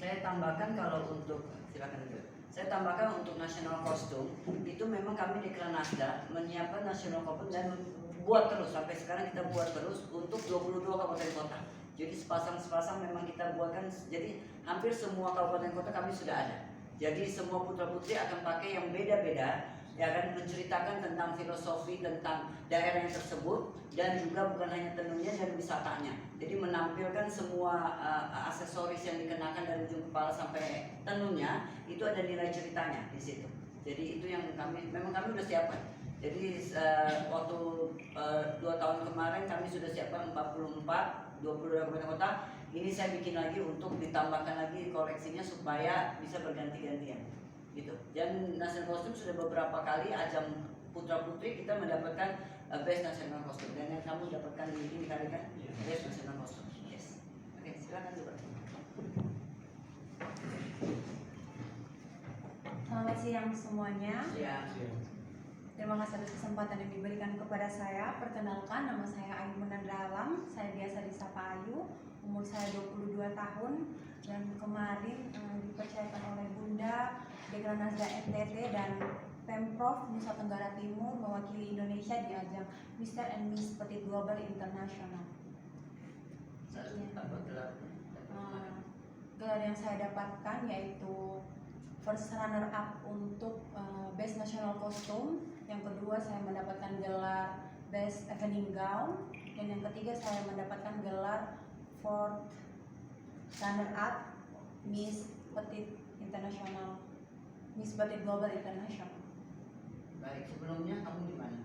Saya tambahkan kalau untuk silakan dulu. Saya tambahkan untuk nasional kostum itu memang kami di Kranasda menyiapkan nasional kostum dan buat terus sampai sekarang kita buat terus untuk 22 kabupaten kota. Jadi sepasang memang kita buatkan. Jadi hampir semua kabupaten kota kami sudah ada. Jadi semua putra putri akan pakai yang beda-beda, ya kan, menceritakan tentang filosofi tentang daerah yang tersebut dan juga bukan hanya tenunnya dan wisatanya. Jadi menampilkan semua aksesoris yang dikenakan dari ujung kepala sampai tenunnya itu ada nilai ceritanya di situ. Jadi itu yang memang kami sudah siapkan. Jadi waktu 2 tahun kemarin kami sudah siapkan 44, 22 kabupaten kota. Ini saya bikin lagi untuk ditambahkan lagi koleksinya supaya bisa berganti-gantian. Gitu. Dan nasional kostum sudah beberapa kali ajang putra putri kita mendapatkan best nasional kostum, dan yang kamu dapatkan di ini kali kan best nasional kostum. Yes. Oke, silakan coba. Selamat siang semuanya. Ya. Terima kasih atas kesempatan yang diberikan kepada saya. Perkenalkan, nama saya Ayu Munandra Alam. Saya biasa disapa Ayu. Umur saya 22 tahun dan kemarin dipercayakan oleh Bunda Dekranasda NTT dan Pemprov Nusa Tenggara Timur mewakili Indonesia di ajang Mr. and Miss Petit Global International. Gelar yang saya dapatkan yaitu first runner up untuk Best National Costume, yang kedua saya mendapatkan gelar Best Evening Gown, dan yang ketiga saya mendapatkan gelar fourth runner up Miss Petit International, Miss Petit Global International. Baik, sebelumnya kamu di mana?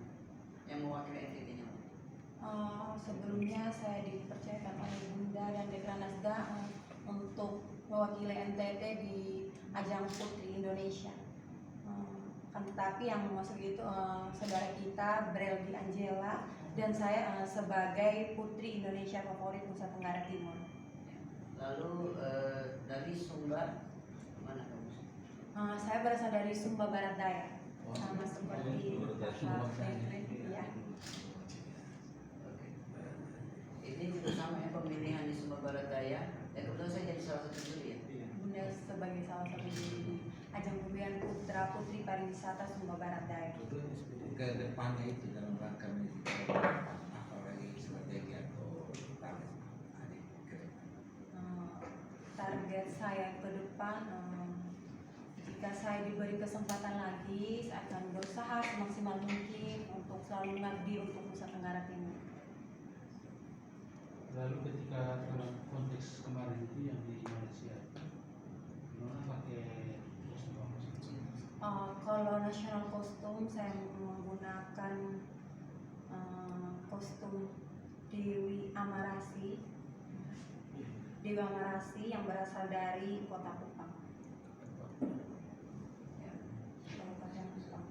Yang mewakili NTT-nya? Sebelumnya saya dipercayakan oleh Bunda dan Dekranasda untuk mewakili NTT di ajang Putri Indonesia. Tetapi yang masuk itu saudara kita Breldi Angela dan saya sebagai Putri Indonesia favorit Nusa Tenggara Timur. Lalu dari Sumba mana kamu? Saya berasal dari Sumba Barat Daya, sama seperti ya. Ini juga sama ya, pemilihan di Sumba Barat Daya. Dan kebetulan saya jadi salah satu juri ya. Bunda sebagai salah satu juri ajang pemilihan putra putri pariwisata Sumba Barat Daya. Ke depannya itu dalam rangka apalagi strategi atau target saya ke depan, jika saya diberi kesempatan lagi, saya akan berusaha semaksimal mungkin untuk selalu mengabdi untuk Nusa Tenggara Timur. Lalu ketika dalam konteks kemarin itu yang di Malaysia, gimana pakai kostum? Kalau national kostum saya menggunakan kostum Dewi Amarasi yang berasal dari Kota Kupang. Kabupaten Kupang.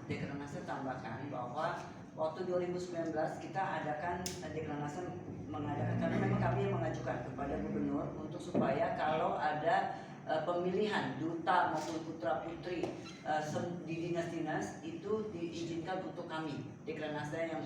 Dekranasda tambahkan bahwa waktu 2019 kita adakan dekranasda mengadakan, karena memang kami yang mengajukan kepada gubernur untuk supaya kalau ada pemilihan duta maupun putra putri di dinas-dinas itu diizinkan untuk kami Dekranasda yang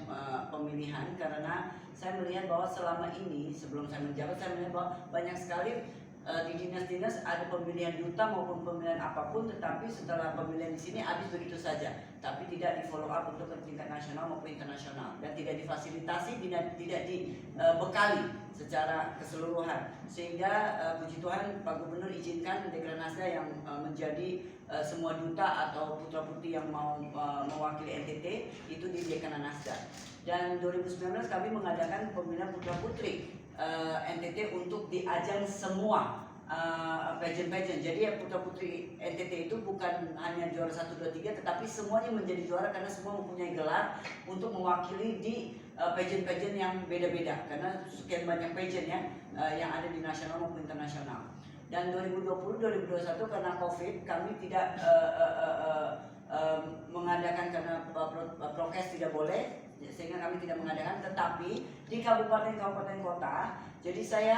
pemilihan, karena saya melihat bahwa selama ini sebelum saya menjabat saya melihat bahwa banyak sekali di dinas-dinas ada pemilihan duta maupun pemilihan apapun, tetapi setelah pemilihan di sini habis begitu saja, tapi tidak di follow up untuk ke tingkat nasional maupun internasional, dan tidak difasilitasi, tidak dibekali secara keseluruhan, sehingga puji Tuhan Pak Gubernur izinkan Dekranasda yang menjadi semua duta atau putra putri yang mau mewakili NTT itu di Dekranasda. Dan 2019 kami mengadakan pemilihan putra putri NTT untuk di ajang semua pageant. Jadi ya putra putri NTT itu bukan hanya juara 1, 2, 3, tetapi semuanya menjadi juara karena semua mempunyai gelar untuk mewakili di pageant yang beda-beda, karena sekian banyak pageant ya yang ada di nasional maupun internasional. Dan 2020-2021 karena COVID kami tidak mengadakan karena prokes tidak boleh, sehingga kami tidak mengadakan, tetapi di kabupaten-kabupaten kota. Jadi saya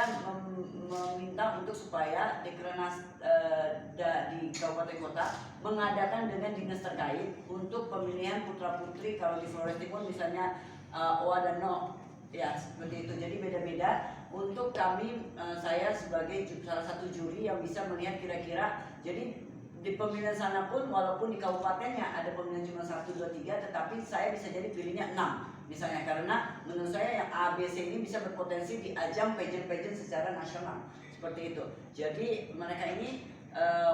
meminta untuk supaya Dekranasda di kabupaten kota mengadakan dengan dinas terkait untuk pemilihan putra putri. Kalau di Flores Timur misalnya OA dan NO Ya seperti itu. Jadi beda-beda untuk kami. Saya sebagai salah satu juri yang bisa melihat kira-kira. Jadi di pemilihan sana pun walaupun di kabupatennya ada pemilihan cuma 1, 2, 3, tetapi saya bisa jadi pilihnya 6 misalnya, karena menurut saya yang A, B, C ini bisa berpotensi di ajang pageant-pageant secara nasional seperti itu. Jadi mereka ini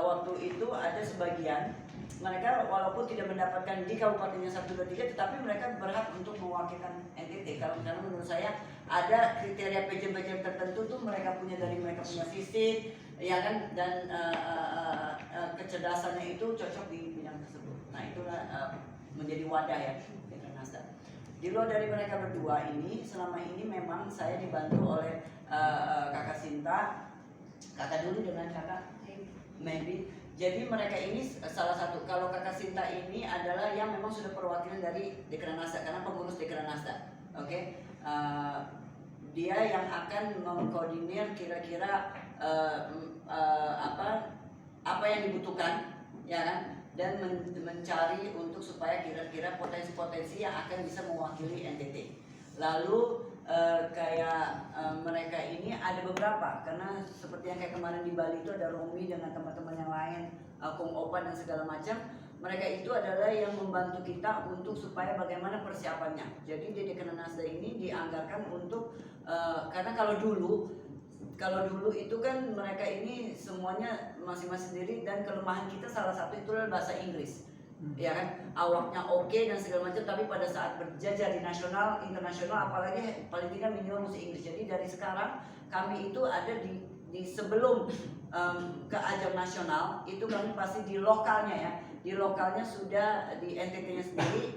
waktu itu ada sebagian mereka walaupun tidak mendapatkan di kabupatennya 1, 2, 3, tetapi mereka berhak untuk mewakilkan NTT. Karena menurut saya ada kriteria pageant-pageant tertentu tuh mereka punya fisik, ya kan, dan kecerdasannya itu cocok di bidang tersebut. Nah itulah menjadi wadah ya Dekranasda. Di luar dari mereka berdua ini, selama ini memang saya dibantu oleh kakak Sinta, kakak dulu dengan kakak Maybe. Jadi mereka ini salah satu, kalau kakak Sinta ini adalah yang memang sudah perwakilan dari Dekranasda karena pengurus Dekranasda. Oke. Dia yang akan mengkoordinir kira-kira apa yang dibutuhkan, ya kan, dan mencari untuk supaya kira-kira potensi-potensi yang akan bisa mewakili NTT. Lalu mereka ini ada beberapa, karena seperti yang kayak kemarin di Bali itu ada Romi dengan teman-teman yang lain, Kung Opa dan segala macam. Mereka itu adalah yang membantu kita untuk supaya bagaimana persiapannya. Jadi di Dekranasda ini dianggarkan untuk karena kalau dulu itu kan mereka ini semuanya masing-masing sendiri, dan kelemahan kita salah satu itu adalah bahasa Inggris. Ya kan, awaknya oke dan segala macam, tapi pada saat berjajar di nasional, internasional, apalagi paling tidak minimal mesti Inggris. Jadi dari sekarang kami itu ada di sebelum ke ajang nasional itu kami pasti di lokalnya ya. Di lokalnya sudah di NTT-nya sendiri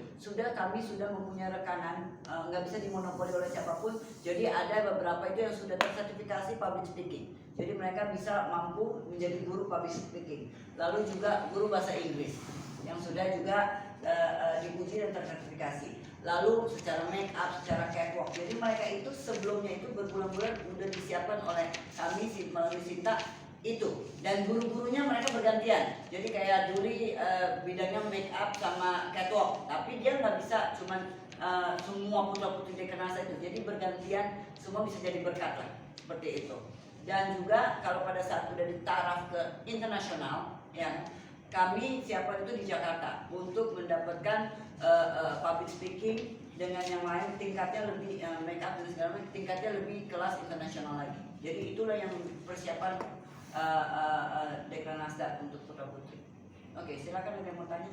kami sudah mempunyai rekanan, nggak bisa dimonopoli oleh siapapun. Jadi ada beberapa itu yang sudah tersertifikasi public speaking. Jadi mereka bisa mampu menjadi guru public speaking. Lalu juga guru bahasa Inggris yang sudah juga dipuji dan tersertifikasi. Lalu secara make up, secara catwalk. Jadi mereka itu sebelumnya itu berbulan-bulan sudah disiapkan oleh kami melalui Sinta itu, dan guru-gurunya mereka bergantian. Jadi kayak Duri bidangnya make up sama catwalk, tapi dia nggak bisa cuman semua putra-putri Dekranasda itu. Jadi bergantian, semua bisa jadi berkat lah, seperti itu. Dan juga kalau pada saat sudah ditaraf ke internasional, ya kami siapkan itu di Jakarta untuk mendapatkan public speaking dengan yang lain tingkatnya lebih make up dan segala macam, tingkatnya lebih kelas internasional lagi. Jadi itulah yang persiapan Dekranasda untuk putra putri. Oke, silakan ada yang mau tanya.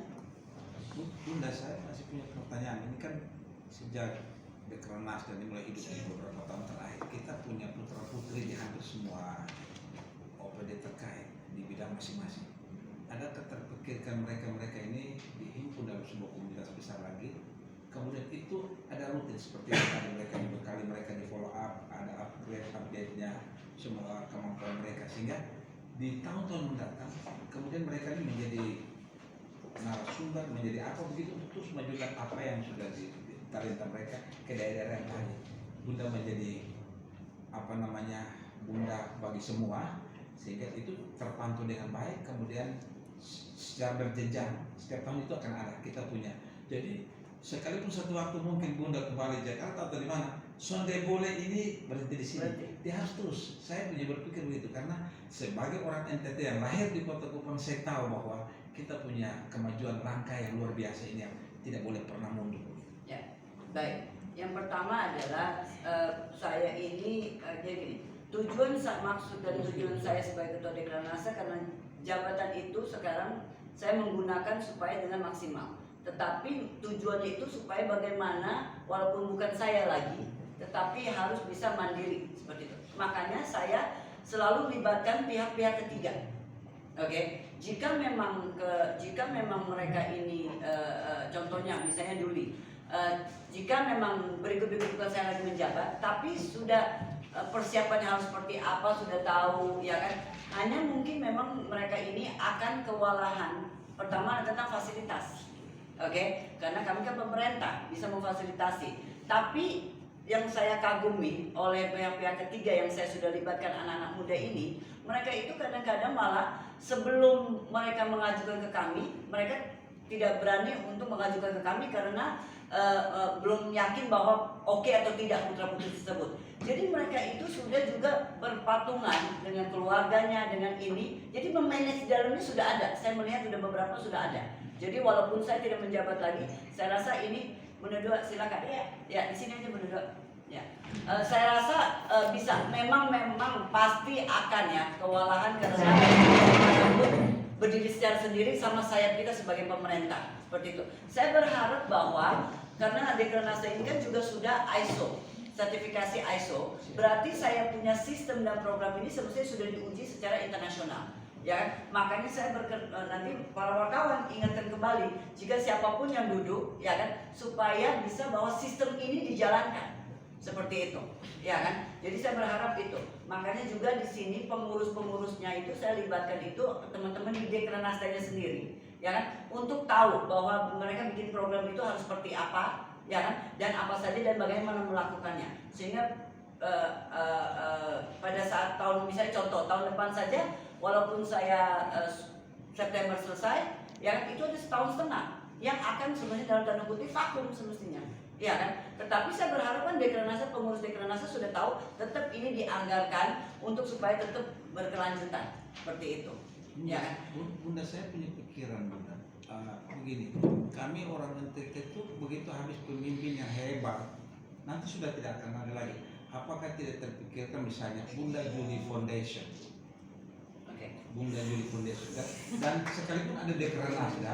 Bunda, saya masih punya pertanyaan. Ini kan sejak Dekranasda dimulai hidup di beberapa tahun terakhir, kita punya putra putri di hampir semua OPD terkait di bidang masing-masing. Adakah terpikirkan mereka ini dihimpun dalam sebuah komunitas besar lagi? Kemudian itu ada rutin seperti yang tadi mereka dibekali, mereka di follow up, ada update-nya semua kemampuan mereka, sehingga di tahun-tahun mendatang kemudian mereka ini menjadi narasumber, menjadi apa begitu untuk terus memajukan apa yang sudah di talenta mereka ke daerah yang lain. Bunda menjadi bunda bagi semua, sehingga itu terpantau dengan baik. Kemudian secara berjenjang setiap tahun itu akan ada, kita punya. Jadi sekalipun satu waktu mungkin Bunda kembali Jakarta atau di mana, Sonde boleh ini berhenti di sini. Dia harus terus. Saya punya berpikir begitu karena sebagai orang NTT yang lahir di Kota Kupang, saya tahu bahwa kita punya kemajuan langkah yang luar biasa ini yang tidak boleh pernah mundur. Ya, baik. Yang pertama adalah saya ini jadi maksud dari tujuan saya sebagai ketua Dekranasda, karena jabatan itu sekarang saya menggunakan supaya dengan maksimal. Tetapi tujuannya itu supaya bagaimana walaupun bukan saya lagi, tetapi harus bisa mandiri seperti itu. Makanya saya selalu libatkan pihak-pihak ketiga. Oke, jika memang mereka ini contohnya misalnya Duli, jika memang berikut-berikut saya lagi menjabat, tapi sudah persiapannya harus seperti apa sudah tahu, ya kan? Hanya mungkin memang mereka ini akan kewalahan. Pertama tentang fasilitas. Oke, karena kami kan pemerintah bisa memfasilitasi. Tapi yang saya kagumi oleh pihak-pihak ketiga yang saya sudah libatkan anak-anak muda ini, mereka itu kadang-kadang malah sebelum mereka mengajukan ke kami, mereka tidak berani untuk mengajukan ke kami karena belum yakin bahwa oke atau tidak putra putri tersebut. Jadi mereka itu sudah juga berpatungan dengan keluarganya, dengan ini. Jadi memanage di dalamnya sudah ada. Saya melihat sudah beberapa sudah ada. Jadi walaupun saya tidak menjabat lagi, saya rasa ini Bunda Dua silakan. Ya di sini aja Bunda Dua. Ya, saya rasa bisa. Memang pasti akan ya kewalahan karena berdiri secara sendiri sama sayap kita sebagai pemerintah seperti itu. Saya berharap bahwa karena Dekranasda ini kan juga sudah ISO, sertifikasi ISO, berarti saya punya sistem dan program ini semestinya sudah diuji secara internasional. Ya, makanya saya nanti para wartawan ingatkan kembali jika siapapun yang duduk, ya kan, supaya bisa bahwa sistem ini dijalankan seperti itu, ya kan. Jadi saya berharap itu. Makanya juga di sini pengurus-pengurusnya itu saya libatkan itu teman-teman di Dekranasdanya sendiri, ya kan, untuk tahu bahwa mereka bikin program itu harus seperti apa, ya kan, dan apa saja dan bagaimana melakukannya. Sehingga pada saat misalnya contoh tahun depan saja, walaupun saya September selesai, ya itu ada setahun setengah yang akan sebenarnya dalam tanda kutip vakum semestinya, ya kan. Tetapi saya berharap kan Dekranasda, pengurus Dekranasda sudah tahu tetap ini dianggarkan untuk supaya tetap berkelanjutan seperti itu, ya kan. Bunda, saya punya pikiran Bunda. Begini, kami orang NTT itu begitu habis pemimpin yang hebat, nanti sudah tidak akan ada lagi. Apakah tidak terpikirkan misalnya Bunda Juli Foundation? Bunda Juli Foundation dan sekalipun ada Dekranasda,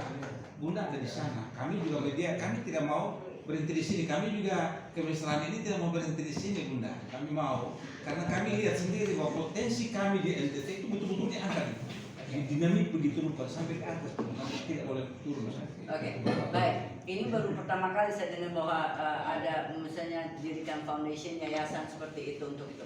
Bunda ada di sana. Kami juga media, kami tidak mau berhenti di sini. Kami juga kemistraan ini tidak mau berhenti di sini, Bunda. Kami mau karena kami lihat sendiri bahwa potensi kami di NTT itu betul-betul diangkat. Dinamik begitu rupa sampai ke atas, nanti tidak boleh turun. Oke, baik. Ini baru pertama kali saya dengar bahwa ada misalnya dirikan foundation, yayasan seperti itu untuk itu.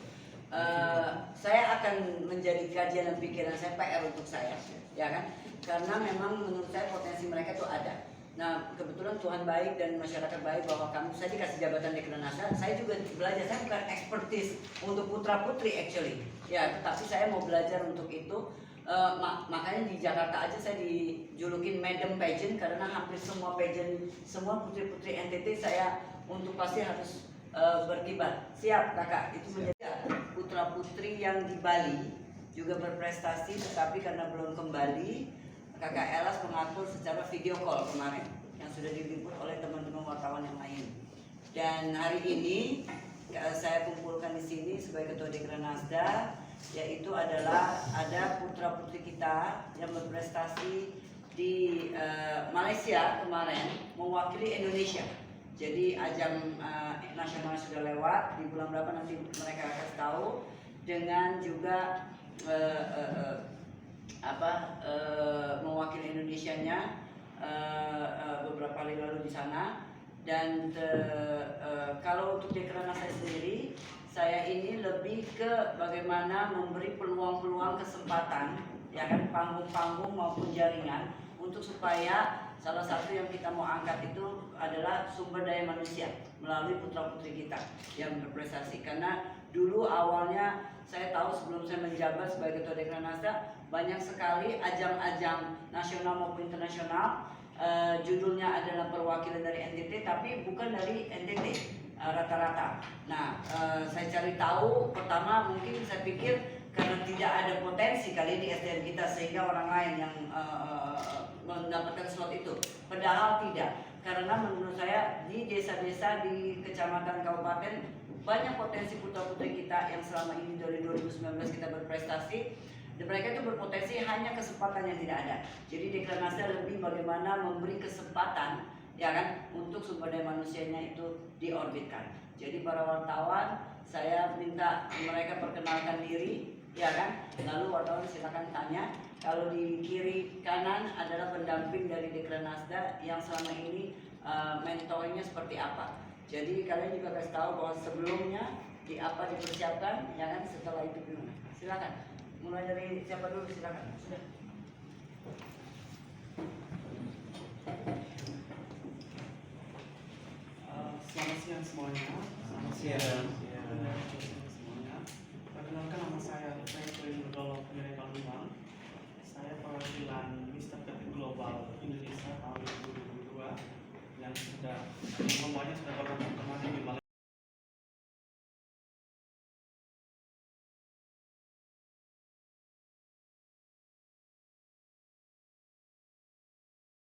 Saya akan menjadi kajian dan pikiran saya, PR untuk saya, ya kan? Karena memang menurut saya potensi mereka itu ada. Nah, kebetulan Tuhan baik dan masyarakat baik bahwa saya dikasih jabatan Dekranasda. Saya juga belajar, saya bukan expertise untuk putra putri actually, ya, tetapi saya mau belajar untuk itu. Makanya di Jakarta aja saya dijulukin Madam Pageant karena hampir semua pageant, semua putri-putri NTT saya untuk pasti harus berkibar. Siap kakak, itu menjadi putra putri yang di Bali juga berprestasi, tetapi karena belum kembali, kakak Elas mengatur secara video call kemarin yang sudah diliput oleh teman-teman wartawan yang lain. Dan hari ini saya kumpulkan di sini sebagai ketua Dekranasda, yaitu adalah ada putra putri kita yang berprestasi di Malaysia kemarin mewakili Indonesia. Jadi ajang nasional sudah lewat, di bulan berapa nanti mereka akan tahu, dengan juga mewakili Indonesianya beberapa hari lalu di sana. Dan kalau untuk Dekranasda saya sendiri, saya ini lebih ke bagaimana memberi peluang-peluang kesempatan, ya kan, panggung-panggung maupun jaringan untuk supaya salah satu yang kita mau angkat itu adalah sumber daya manusia melalui putra-putri kita yang berprestasi. Karena dulu awalnya saya tahu sebelum saya menjabat sebagai ketua Dekranasda, banyak sekali ajang-ajang nasional maupun internasional, judulnya adalah perwakilan dari NTT tapi bukan dari NTT rata-rata. Nah, saya cari tahu, pertama mungkin saya pikir karena tidak ada potensi kali di SDM kita sehingga orang lain yang mendapatkan slot itu. Padahal tidak, karena menurut saya di desa-desa, di kecamatan, kabupaten banyak potensi putra-putri kita yang selama ini dari 2019 kita berprestasi. Dan mereka itu berpotensi, hanya kesempatan yang tidak ada. Jadi Dekranasda lebih bagaimana memberi kesempatan, ya kan, untuk sumber daya manusianya itu diorbitkan. Jadi para wartawan, saya minta mereka perkenalkan diri, ya kan. Lalu wartawan silakan tanya. Kalau di kiri kanan adalah pendamping dari Dekranasda yang selama ini mentornya seperti apa. Jadi kalian juga kasih tahu bahwa sebelumnya di apa dipersiapkan, ya kan, setelah itu gimana. Silakan. Mulai dari siapa dulu, silakan. Sudah. Selamat siang semuanya. Selamat siang.